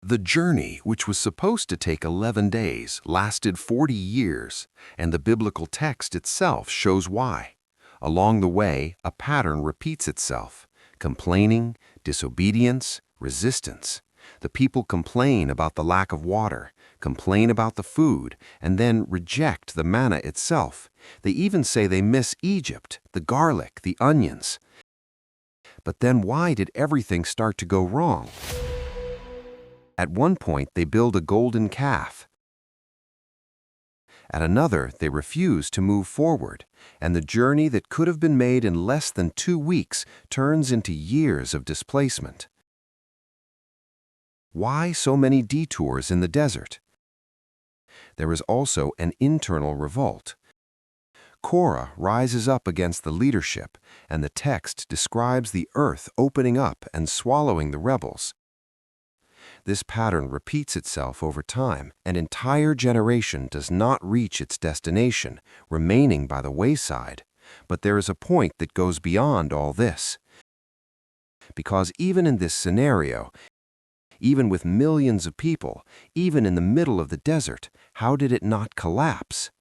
The journey, which was supposed to take 11 days, lasted 40 years, and the biblical text itself shows why. Along the way, a pattern repeats itself: complaining, disobedience, resistance. The people complain about the lack of water, complain about the food, and then reject the manna itself. They even say they miss Egypt, the garlic, the onions. But then why did everything start to go wrong? At one point, they build a golden calf. At another, they refuse to move forward, and the journey that could have been made in less than 2 weeks turns into years of displacement. Why so many detours in the desert? There is also an internal revolt. Korah rises up against the leadership, and the text describes the earth opening up and swallowing the rebels. This pattern repeats itself over time. An entire generation does not reach its destination, remaining by the wayside. But there is a point that goes beyond all this. Because even in this scenario, even with millions of people, even in the middle of the desert, how did it not collapse?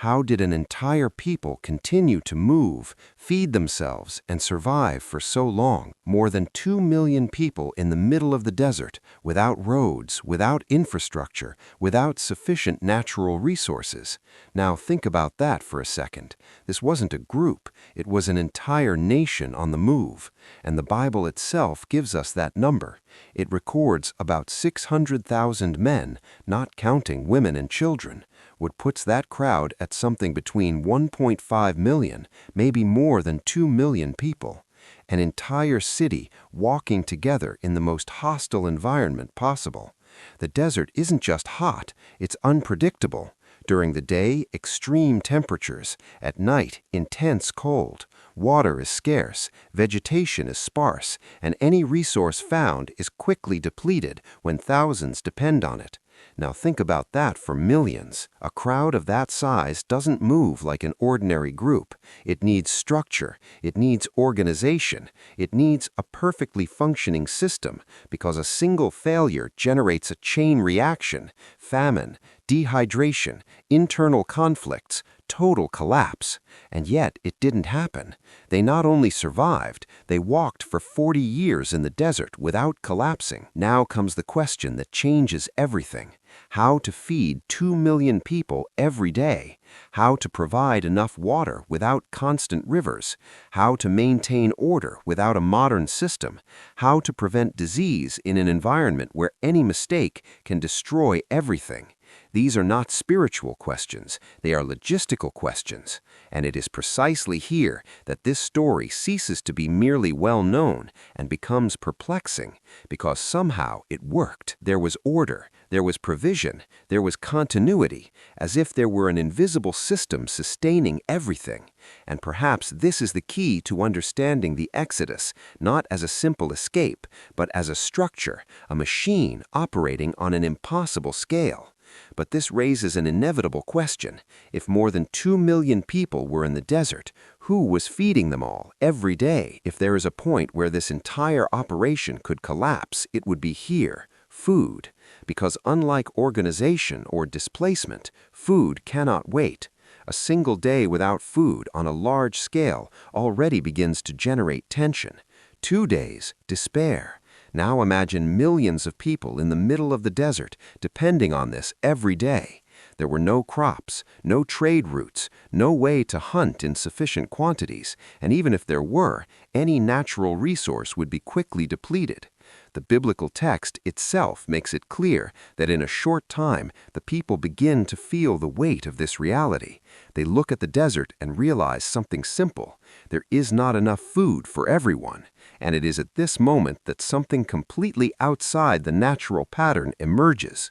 How did an entire people continue to move, feed themselves, and survive for so long? More than 2 million people in the middle of the desert, without roads, without infrastructure, without sufficient natural resources. Now think about that for a second. This wasn't a group, it was an entire nation on the move. And the Bible itself gives us that number. It records about 600,000 men, not counting women and children. What puts that crowd at something between 1.5 million, maybe more than 2 million people. An entire city walking together in the most hostile environment possible. The desert isn't just hot, it's unpredictable. During the day, extreme temperatures. At night, intense cold. Water is scarce, vegetation is sparse, and any resource found is quickly depleted when thousands depend on it. Now think about that for millions. A crowd of that size doesn't move like an ordinary group. It needs structure, it needs organization, it needs a perfectly functioning system, because a single failure generates a chain reaction: famine, dehydration, internal conflicts, total collapse. And yet it didn't happen. They not only survived, they walked for 40 years in the desert without collapsing. Now comes the question that changes everything: how to feed 2 million people every day, how to provide enough water without constant rivers, how to maintain order without a modern system, how to prevent disease in an environment where any mistake can destroy everything. These are not spiritual questions, they are logistical questions. And it is precisely here that this story ceases to be merely well known and becomes perplexing, because somehow it worked. There was order, there was provision, there was continuity, as if there were an invisible system sustaining everything. And perhaps this is the key to understanding the Exodus, not as a simple escape, but as a structure, a machine operating on an impossible scale. But this raises an inevitable question. If more than 2 million people were in the desert, who was feeding them all every day? If there is a point where this entire operation could collapse, it would be here: food. Because unlike organization or displacement, food cannot wait. A single day without food on a large scale already begins to generate tension. 2 days, despair. Now imagine millions of people in the middle of the desert depending on this every day. There were no crops, no trade routes, no way to hunt in sufficient quantities, and even if there were, any natural resource would be quickly depleted. The biblical text itself makes it clear that in a short time, the people begin to feel the weight of this reality. They look at the desert and realize something simple: there is not enough food for everyone. And it is at this moment that something completely outside the natural pattern emerges.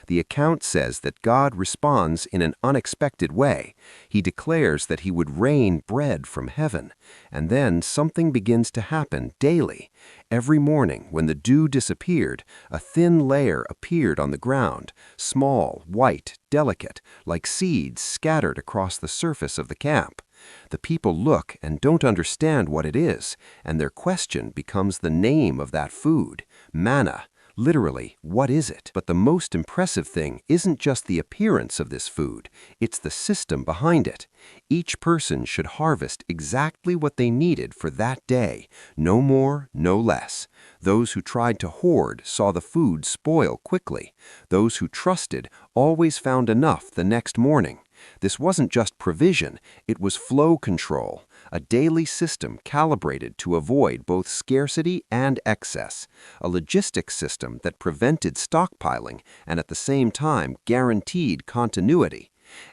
The account says that God responds in an unexpected way. He declares that he would rain bread from heaven. And then something begins to happen daily. Every morning, when the dew disappeared, a thin layer appeared on the ground, small, white, delicate, like seeds scattered across the surface of the camp. The people look and don't understand what it is, and their question becomes the name of that food: manna. Literally, what is it? But the most impressive thing isn't just the appearance of this food, it's the system behind it. Each person should harvest exactly what they needed for that day, no more, no less. Those who tried to hoard saw the food spoil quickly. Those who trusted always found enough the next morning. This wasn't just provision, it was flow control, a daily system calibrated to avoid both scarcity and excess, a logistics system that prevented stockpiling and at the same time guaranteed continuity.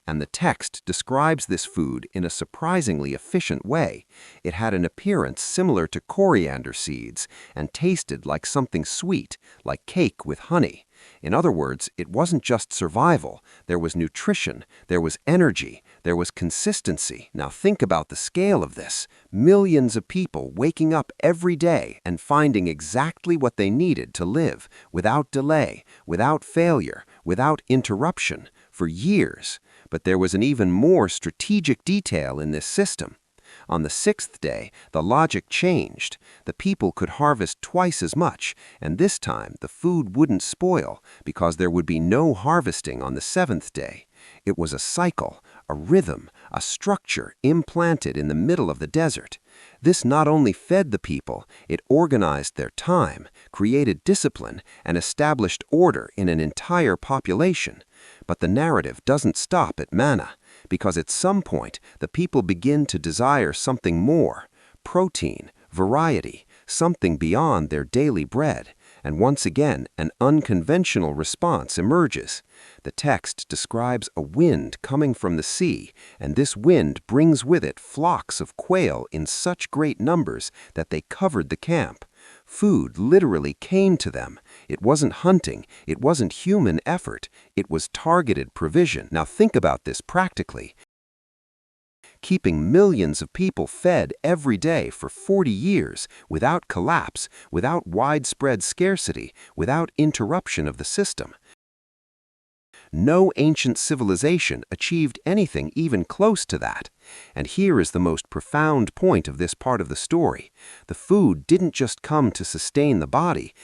And the text describes this food in a surprisingly efficient way. It had an appearance similar to coriander seeds and tasted like something sweet, like cake with honey. In other words, it wasn't just survival. There was nutrition, there was energy, there was consistency. Now think about the scale of this. Millions of people waking up every day and finding exactly what they needed to live, without delay, without failure, without interruption, for years. But there was an even more strategic detail in this system. On the sixth day, the logic changed. The people could harvest twice as much, and this time the food wouldn't spoil because there would be no harvesting on the seventh day. It was a cycle, a rhythm, a structure implanted in the middle of the desert. This not only fed the people, it organized their time, created discipline, and established order in an entire population. But the narrative doesn't stop at manna, because at some point the people begin to desire something more: protein, variety, something beyond their daily bread. And once again, an unconventional response emerges. The text describes a wind coming from the sea, and this wind brings with it flocks of quail in such great numbers that they covered the camp. Food literally came to them. It wasn't hunting, it wasn't human effort, it was targeted provision. Now think about this practically. Keeping millions of people fed every day for 40 years without collapse, without widespread scarcity, without interruption of the system. No ancient civilization achieved anything even close to that. And here is the most profound point of this part of the story. The food didn't just come to sustain the body,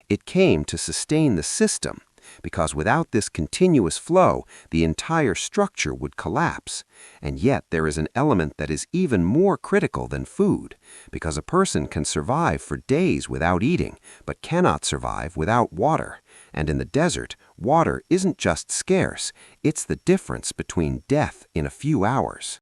it came to sustain the system. Because without this continuous flow, the entire structure would collapse. And yet there is an element that is even more critical than food, because a person can survive for days without eating, but cannot survive without water. And in the desert, water isn't just scarce, it's the difference between death in a few hours.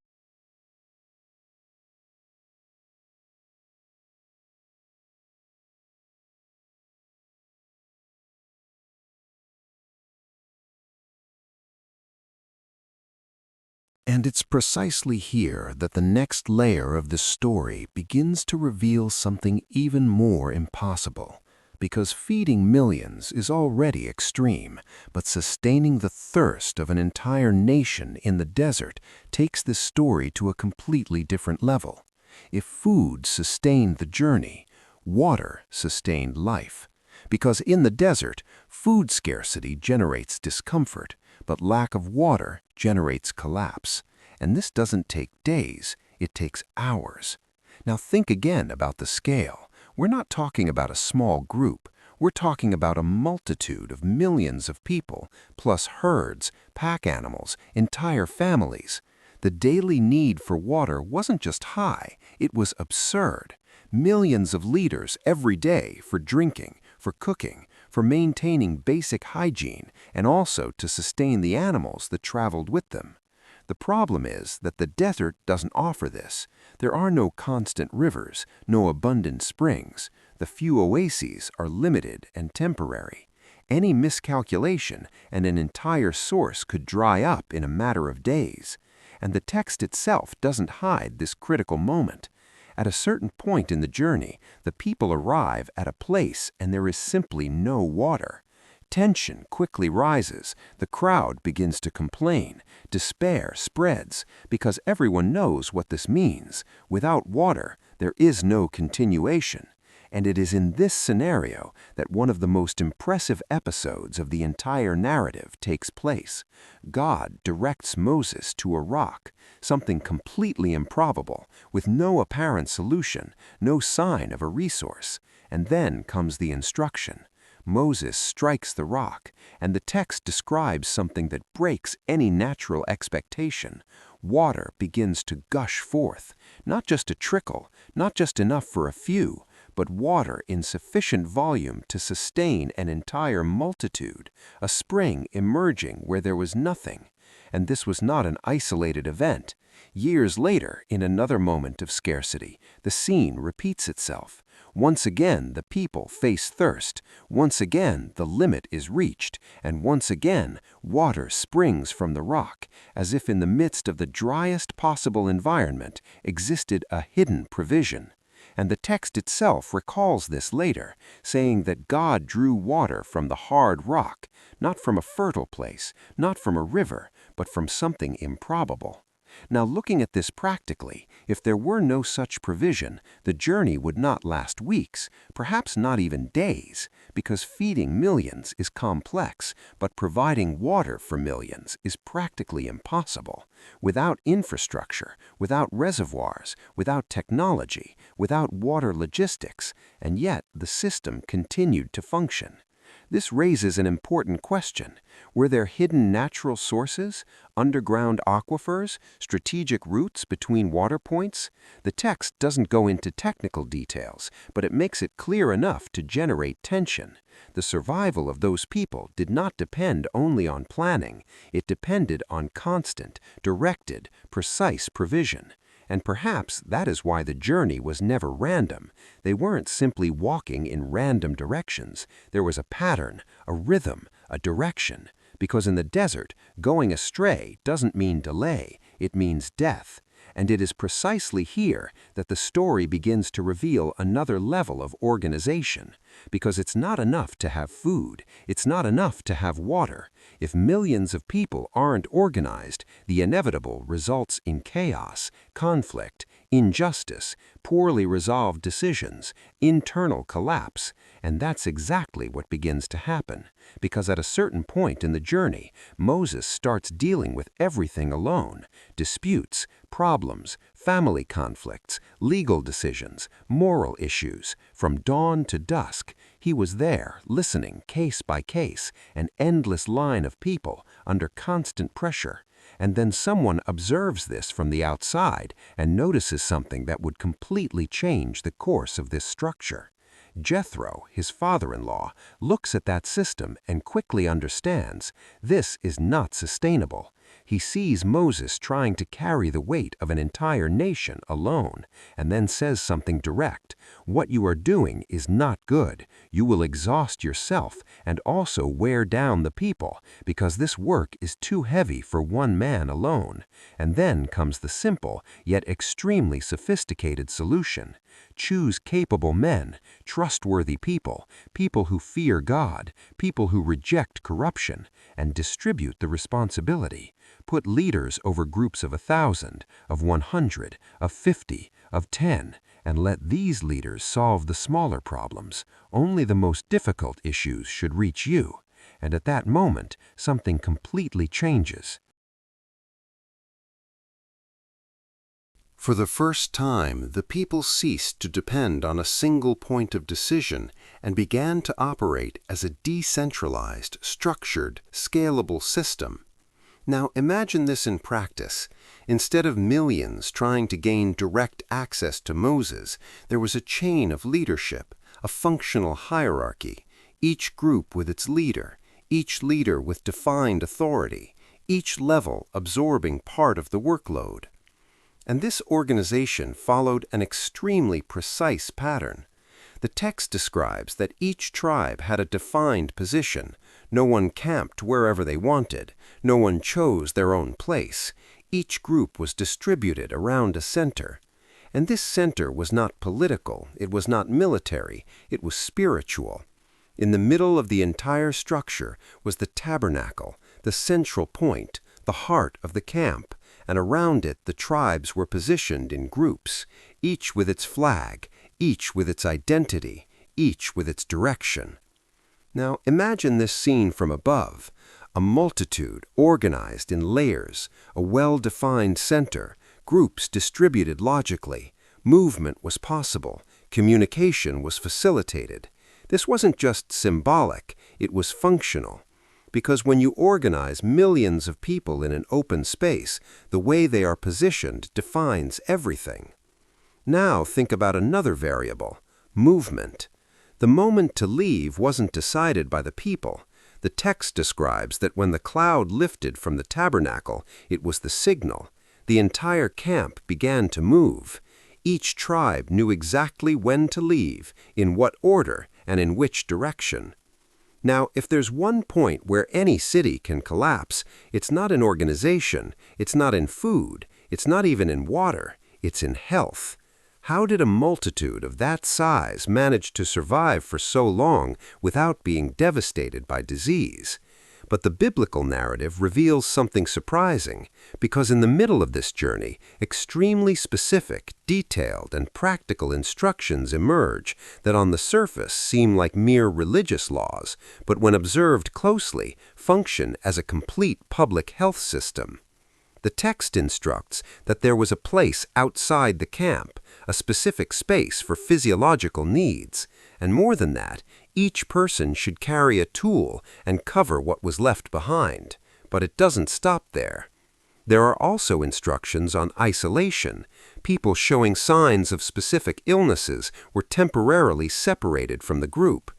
And it's precisely here that the next layer of this story begins to reveal something even more impossible. Because feeding millions is already extreme, but sustaining the thirst of an entire nation in the desert takes this story to a completely different level. If food sustained the journey, water sustained life. Because in the desert, food scarcity generates discomfort, but lack of water generates collapse. And this doesn't take days, it takes hours. Now think again about the scale. We're not talking about a small group. We're talking about a multitude of millions of people, plus herds, pack animals, entire families. The daily need for water wasn't just high, it was absurd. Millions of liters every day for drinking, for cooking, for maintaining basic hygiene, and also to sustain the animals that traveled with them. The problem is that the desert doesn't offer this. There are no constant rivers, no abundant springs. The few oases are limited and temporary. Any miscalculation and an entire source could dry up in a matter of days. And the text itself doesn't hide this critical moment. At a certain point in the journey, the people arrive at a place and there is simply no water. Tension quickly rises, the crowd begins to complain, despair spreads, because everyone knows what this means. Without water, there is no continuation. And it is in this scenario that one of the most impressive episodes of the entire narrative takes place. God directs Moses to a rock, something completely improbable, with no apparent solution, no sign of a resource. And then comes the instruction. Moses strikes the rock, and the text describes something that breaks any natural expectation. Water begins to gush forth, not just a trickle, not just enough for a few, but water in sufficient volume to sustain an entire multitude, a spring emerging where there was nothing. And this was not an isolated event. Years later, in another moment of scarcity, the scene repeats itself. Once again, the people face thirst. Once again, the limit is reached. And once again, water springs from the rock, as if in the midst of the driest possible environment existed a hidden provision. And the text itself recalls this later, saying that God drew water from the hard rock, not from a fertile place, not from a river, but from something improbable. Now, looking at this practically, if there were no such provision, the journey would not last weeks, perhaps not even days, because feeding millions is complex, but providing water for millions is practically impossible. Without infrastructure, without reservoirs, without technology, without water logistics, and yet the system continued to function. This raises an important question. Were there hidden natural sources, underground aquifers, strategic routes between water points? The text doesn't go into technical details, but it makes it clear enough to generate tension. The survival of those people did not depend only on planning. It depended on constant, directed, precise provision. And perhaps that is why the journey was never random. They weren't simply walking in random directions. There was a pattern, a rhythm, a direction. Because in the desert, going astray doesn't mean delay, it means death. And it is precisely here that the story begins to reveal another level of organization. Because it's not enough to have food, it's not enough to have water. If millions of people aren't organized, the inevitable results in chaos, conflict, injustice, poorly resolved decisions, internal collapse. And that's exactly what begins to happen. Because at a certain point in the journey, Moses starts dealing with everything alone. Disputes, problems, family conflicts, legal decisions, moral issues. From dawn to dusk, he was there, listening case by case, an endless line of people under constant pressure. And then someone observes this from the outside and notices something that would completely change the course of this structure. Jethro, his father-in-law, looks at that system and quickly understands this is not sustainable. He sees Moses trying to carry the weight of an entire nation alone, and then says something direct. What you are doing is not good. You will exhaust yourself and also wear down the people, because this work is too heavy for one man alone. And then comes the simple, yet extremely sophisticated solution. Choose capable men, trustworthy people, people who fear God, people who reject corruption, and distribute the responsibility. Put leaders over groups of 1,000, of 100, of 50, of 10, and let these leaders solve the smaller problems. Only the most difficult issues should reach you. And at that moment, something completely changes. For the first time, the people ceased to depend on a single point of decision and began to operate as a decentralized, structured, scalable system. Now imagine this in practice. Instead of millions trying to gain direct access to Moses, there was a chain of leadership, a functional hierarchy, each group with its leader, each leader with defined authority, each level absorbing part of the workload. And this organization followed an extremely precise pattern. The text describes that each tribe had a defined position. No one camped wherever they wanted. No one chose their own place. Each group was distributed around a center. And this center was not political, it was not military, it was spiritual. In the middle of the entire structure was the tabernacle, the central point, the heart of the camp, and around it the tribes were positioned in groups, each with its flag, each with its identity, each with its direction. Now imagine this scene from above, a multitude organized in layers, a well-defined center, groups distributed logically. Movement was possible, communication was facilitated. This wasn't just symbolic, it was functional. Because when you organize millions of people in an open space, the way they are positioned defines everything. Now think about another variable, movement. The moment to leave wasn't decided by the people. The text describes that when the cloud lifted from the tabernacle, it was the signal. The entire camp began to move. Each tribe knew exactly when to leave, in what order, and in which direction. Now, if there's one point where any city can collapse, it's not in organization, it's not in food, it's not even in water, it's in health. How did a multitude of that size manage to survive for so long without being devastated by disease? But the biblical narrative reveals something surprising, because in the middle of this journey, extremely specific, detailed, and practical instructions emerge that on the surface seem like mere religious laws, but when observed closely, function as a complete public health system. The text instructs that there was a place outside the camp, a specific space for physiological needs, and more than that, each person should carry a tool and cover what was left behind. But it doesn't stop there. There are also instructions on isolation. People showing signs of specific illnesses were temporarily separated from the group.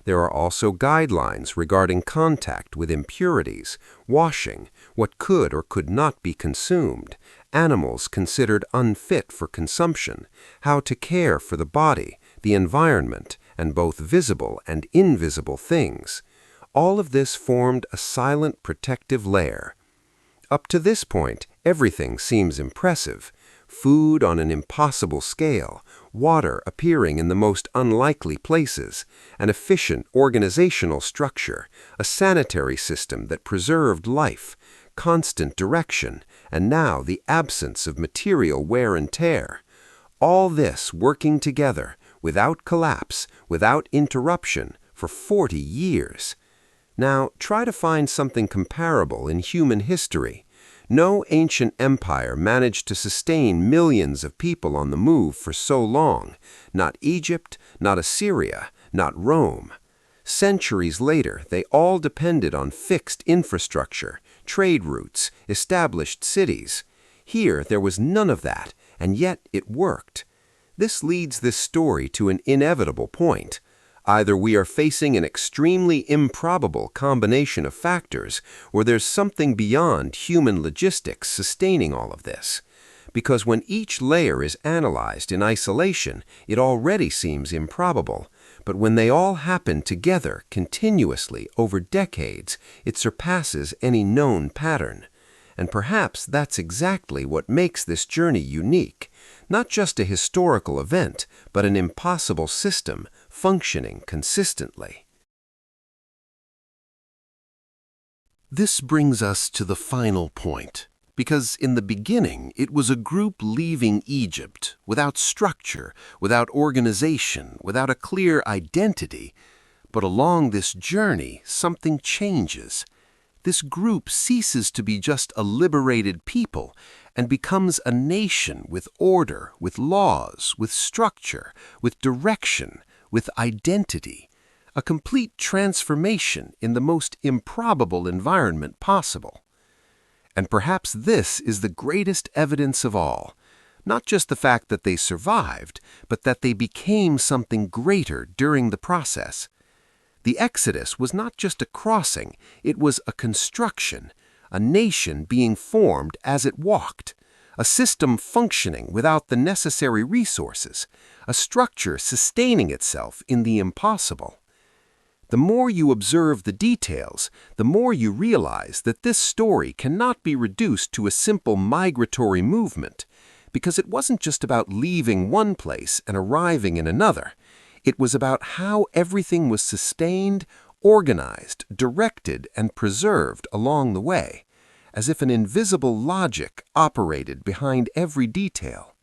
There are also guidelines regarding contact with impurities, washing, what could or could not be consumed, animals considered unfit for consumption, how to care for the body, the environment, and both visible and invisible things. All of this formed a silent protective layer. Up to this point, everything seems impressive. Food on an impossible scale, water appearing in the most unlikely places, an efficient organizational structure, a sanitary system that preserved life, constant direction, and now the absence of material wear and tear. All this working together, without collapse, without interruption, for 40 years. Now, try to find something comparable in human history. No ancient empire managed to sustain millions of people on the move for so long. Not Egypt, not Assyria, not Rome. Centuries later, they all depended on fixed infrastructure, trade routes, established cities. Here, there was none of that, and yet it worked. This leads this story to an inevitable point. Either we are facing an extremely improbable combination of factors, or there's something beyond human logistics sustaining all of this. Because when each layer is analyzed in isolation, it already seems improbable. But when they all happen together continuously over decades, it surpasses any known pattern. And perhaps that's exactly what makes this journey unique. Not just a historical event, but an impossible system functioning consistently. This brings us to the final point, because in the beginning it was a group leaving Egypt without structure, without organization, without a clear identity. But along this journey, something changes. This group ceases to be just a liberated people and becomes a nation with order, with laws, with structure, with direction, with identity, a complete transformation in the most improbable environment possible. And perhaps this is the greatest evidence of all, not just the fact that they survived, but that they became something greater during the process. The Exodus was not just a crossing, it was a construction, a nation being formed as it walked, a system functioning without the necessary resources, a structure sustaining itself in the impossible. The more you observe the details, the more you realize that this story cannot be reduced to a simple migratory movement, because it wasn't just about leaving one place and arriving in another. It was about how everything was sustained, organized, directed, and preserved along the way, as if an invisible logic operated behind every detail.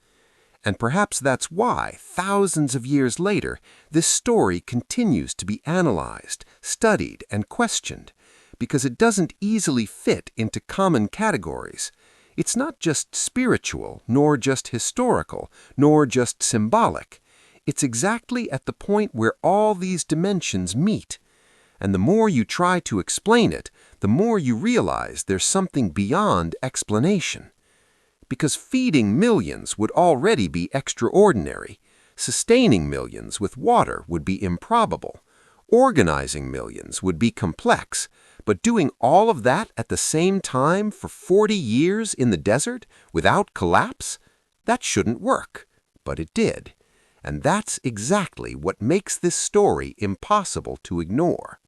And perhaps that's why, thousands of years later, this story continues to be analyzed, studied, and questioned, because it doesn't easily fit into common categories. It's not just spiritual, nor just historical, nor just symbolic. It's exactly at the point where all these dimensions meet. And the more you try to explain it, the more you realize there's something beyond explanation. Because feeding millions would already be extraordinary. Sustaining millions with water would be improbable. Organizing millions would be complex. But doing all of that at the same time for 40 years in the desert without collapse? That shouldn't work. But it did. And that's exactly what makes this story impossible to ignore.